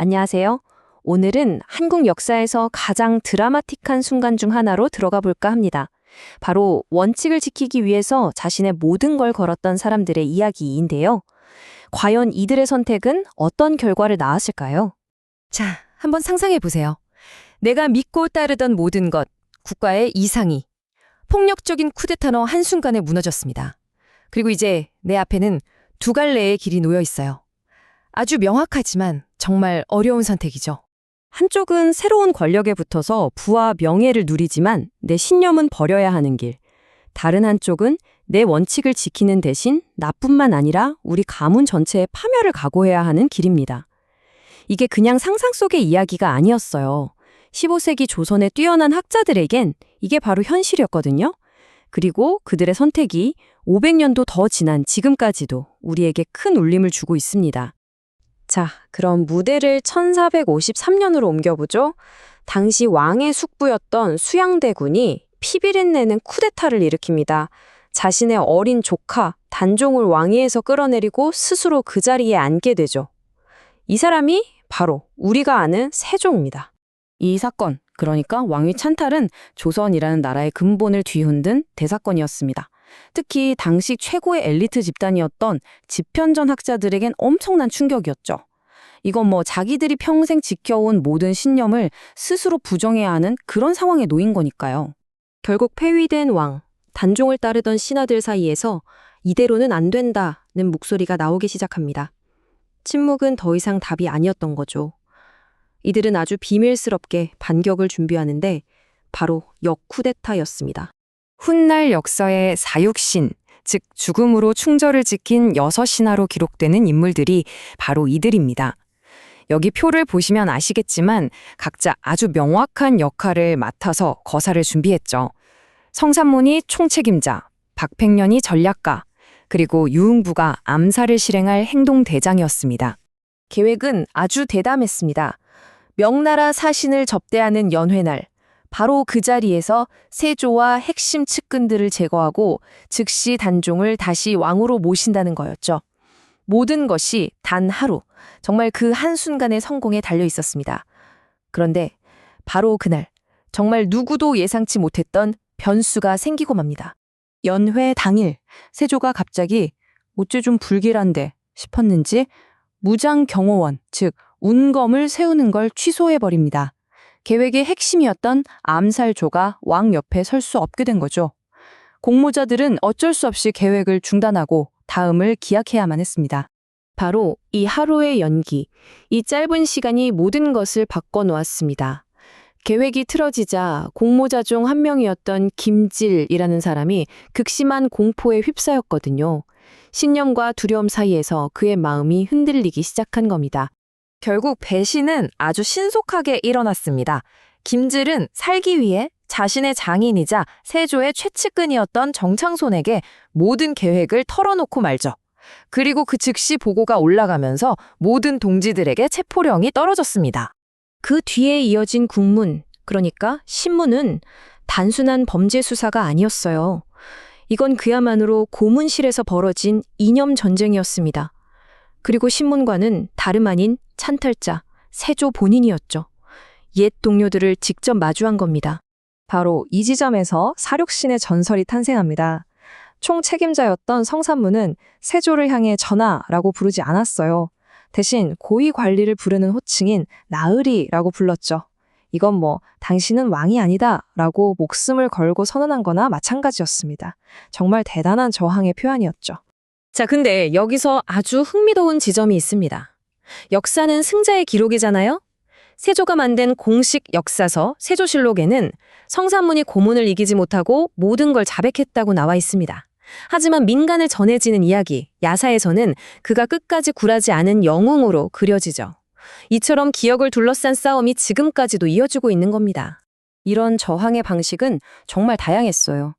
안녕하세요. 오늘은 한국 역사에서 가장 드라마틱한 순간 중 하나로 들어가 볼까 합니다. 바로 원칙을 지키기 위해서 자신의 모든 걸 걸었던 사람들의 이야기인데요. 과연 이들의 선택은 어떤 결과를 낳았을까요? 자, 한번 상상해 보세요. 내가 믿고 따르던 모든 것, 국가의 이상이 폭력적인 쿠데타로 한순간에 무너졌습니다. 그리고 이제 내 앞에는 두 갈래의 길이 놓여 있어요. 아주 명확하지만 정말 어려운 선택이죠. 한쪽은 새로운 권력에 붙어서 부와 명예를 누리지만 내 신념은 버려야 하는 길. 다른 한쪽은 내 원칙을 지키는 대신 나뿐만 아니라 우리 가문 전체의 파멸을 각오해야 하는 길입니다. 이게 그냥 상상 속의 이야기가 아니었어요. 15세기 조선의 뛰어난 학자들에겐 이게 바로 현실이었거든요. 그리고 그들의 선택이 500년도 더 지난 지금까지도 우리에게 큰 울림을 주고 있습니다. 자, 그럼 무대를 1453년으로 옮겨보죠. 당시 왕의 숙부였던 수양대군이 피비린 내는 쿠데타를 일으킵니다. 자신의 어린 조카 단종을 왕위에서 끌어내리고 스스로 그 자리에 앉게 되죠. 이 사람이 바로 우리가 아는 세종입니다. 이 사건, 그러니까 왕위 찬탈은 조선이라는 나라의 근본을 뒤흔든 대사건이었습니다. 특히 당시 최고의 엘리트 집단이었던 집현전 학자들에겐 엄청난 충격이었죠. 이건 자기들이 평생 지켜온 모든 신념을 스스로 부정해야 하는 그런 상황에 놓인 거니까요. 결국 폐위된 왕, 단종을 따르던 신하들 사이에서 이대로는 안 된다는 목소리가 나오기 시작합니다. 침묵은 더 이상 답이 아니었던 거죠. 이들은 아주 비밀스럽게 반격을 준비하는데 바로 역쿠데타였습니다. 훗날 역사의 사육신, 즉 죽음으로 충절을 지킨 6신하로 기록되는 인물들이 바로 이들입니다. 여기 표를 보시면 아시겠지만 각자 아주 명확한 역할을 맡아서 거사를 준비했죠. 성산문이 총책임자, 박팽년이 전략가, 그리고 유흥부가 암살을 실행할 행동대장이었습니다. 계획은 아주 대담했습니다. 명나라 사신을 접대하는 연회날, 바로 그 자리에서 세조와 핵심 측근들을 제거하고 즉시 단종을 다시 왕으로 모신다는 거였죠. 모든 것이 단 하루, 정말 그 한순간의 성공에 달려 있었습니다. 그런데 바로 그날, 정말 누구도 예상치 못했던 변수가 생기고 맙니다. 연회 당일, 세조가 갑자기 어째 좀 불길한데 싶었는지 무장경호원, 즉 운검을 세우는 걸 취소해버립니다. 계획의 핵심이었던 암살조가 왕 옆에 설 수 없게 된 거죠. 공모자들은 어쩔 수 없이 계획을 중단하고 다음을 기약해야만 했습니다. 바로 이 하루의 연기, 이 짧은 시간이 모든 것을 바꿔놓았습니다. 계획이 틀어지자 공모자 중 한 명이었던 김질이라는 사람이 극심한 공포에 휩싸였거든요. 신념과 두려움 사이에서 그의 마음이 흔들리기 시작한 겁니다. 결국 배신은 아주 신속하게 일어났습니다. 김질은 살기 위해 자신의 장인이자 세조의 최측근이었던 정창손에게 모든 계획을 털어놓고 말죠. 그리고 그 즉시 보고가 올라가면서 모든 동지들에게 체포령이 떨어졌습니다. 그 뒤에 이어진 국문, 그러니까 신문은 단순한 범죄 수사가 아니었어요. 이건 그야말로 고문실에서 벌어진 이념 전쟁이었습니다. 그리고 신문과는 다름 아닌 찬탈자, 세조 본인이었죠. 옛 동료들을 직접 마주한 겁니다. 바로 이 지점에서 사륙신의 전설이 탄생합니다. 총책임자였던 성산문은 세조를 향해 전하라고 부르지 않았어요. 대신 고위 관리를 부르는 호칭인 나으리라고 불렀죠. 이건 당신은 왕이 아니다 라고 목숨을 걸고 선언한 거나 마찬가지였습니다. 정말 대단한 저항의 표현이었죠. 자, 근데 여기서 아주 흥미로운 지점이 있습니다. 역사는 승자의 기록이잖아요? 세조가 만든 공식 역사서 세조실록에는 성산문이 고문을 이기지 못하고 모든 걸 자백했다고 나와 있습니다. 하지만 민간에 전해지는 이야기, 야사에서는 그가 끝까지 굴하지 않은 영웅으로 그려지죠. 이처럼 기억을 둘러싼 싸움이 지금까지도 이어지고 있는 겁니다. 이런 저항의 방식은 정말 다양했어요.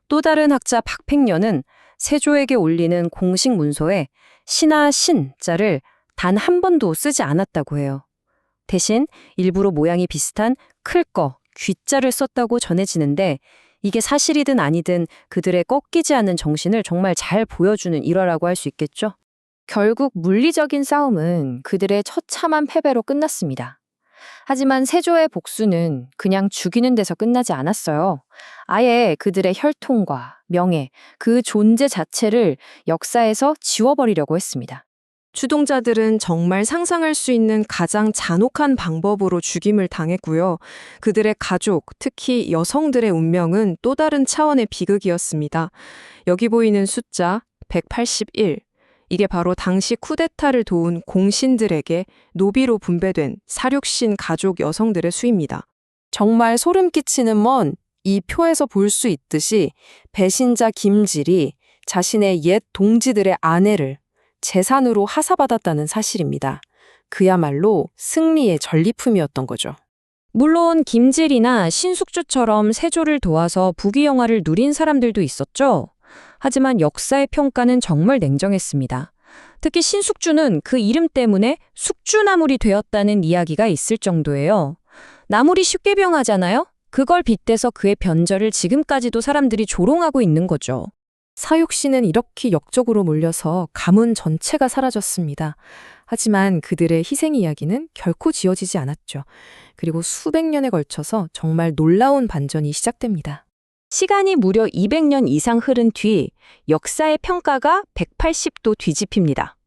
또 다른 학자 박팽년은 세조에게 올리는 공식 문서에 신하 신자를 단 한 번도 쓰지 않았다고 해요. 대신 일부러 모양이 비슷한 클거, 귀자를 썼다고 전해지는데 이게 사실이든 아니든 그들의 꺾이지 않는 정신을 정말 잘 보여주는 일화라고 할 수 있겠죠. 결국 물리적인 싸움은 그들의 처참한 패배로 끝났습니다. 하지만 세조의 복수는 그냥 죽이는 데서 끝나지 않았어요. 아예 그들의 혈통과 명예, 그 존재 자체를 역사에서 지워버리려고 했습니다. 추동자들은 정말 상상할 수 있는 가장 잔혹한 방법으로 죽임을 당했고요. 그들의 가족, 특히 여성들의 운명은 또 다른 차원의 비극이었습니다. 여기 보이는 숫자 181. 이게 바로 당시 쿠데타를 도운 공신들에게 노비로 분배된 사륙신 가족 여성들의 수입니다. 정말 소름 끼치는 건 이 표에서 볼 수 있듯이 배신자 김질이 자신의 옛 동지들의 아내를 재산으로 하사받았다는 사실입니다. 그야말로 승리의 전리품이었던 거죠. 물론 김질이나 신숙주처럼 세조를 도와서 부귀영화를 누린 사람들도 있었죠. 하지만 역사의 평가는 정말 냉정했습니다. 특히 신숙주는 그 이름 때문에 숙주나물이 되었다는 이야기가 있을 정도예요. 나물이 쉽게 병하잖아요? 그걸 빗대서 그의 변절을 지금까지도 사람들이 조롱하고 있는 거죠. 사육신은 이렇게 역적으로 몰려서 가문 전체가 사라졌습니다. 하지만 그들의 희생 이야기는 결코 지워지지 않았죠. 그리고 수백 년에 걸쳐서 정말 놀라운 반전이 시작됩니다. 시간이 무려 200년 이상 흐른 뒤 역사의 평가가 180도 뒤집힙니다.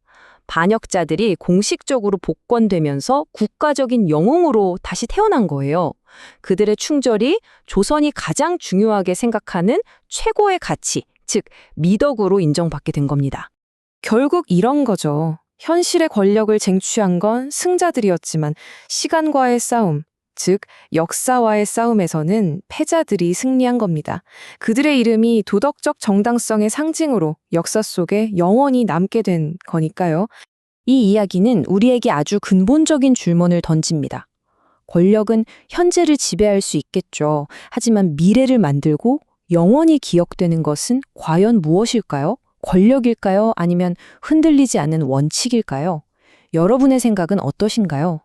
반역자들이 공식적으로 복권되면서 국가적인 영웅으로 다시 태어난 거예요. 그들의 충절이 조선이 가장 중요하게 생각하는 최고의 가치, 즉 미덕으로 인정받게 된 겁니다. 결국 이런 거죠. 현실의 권력을 쟁취한 건 승자들이었지만 시간과의 싸움, 즉 역사와의 싸움에서는 패자들이 승리한 겁니다. 그들의 이름이 도덕적 정당성의 상징으로 역사 속에 영원히 남게 된 거니까요. 이 이야기는 우리에게 아주 근본적인 질문을 던집니다. 권력은 현재를 지배할 수 있겠죠. 하지만 미래를 만들고 영원히 기억되는 것은 과연 무엇일까요? 권력일까요? 아니면 흔들리지 않는 원칙일까요? 여러분의 생각은 어떠신가요?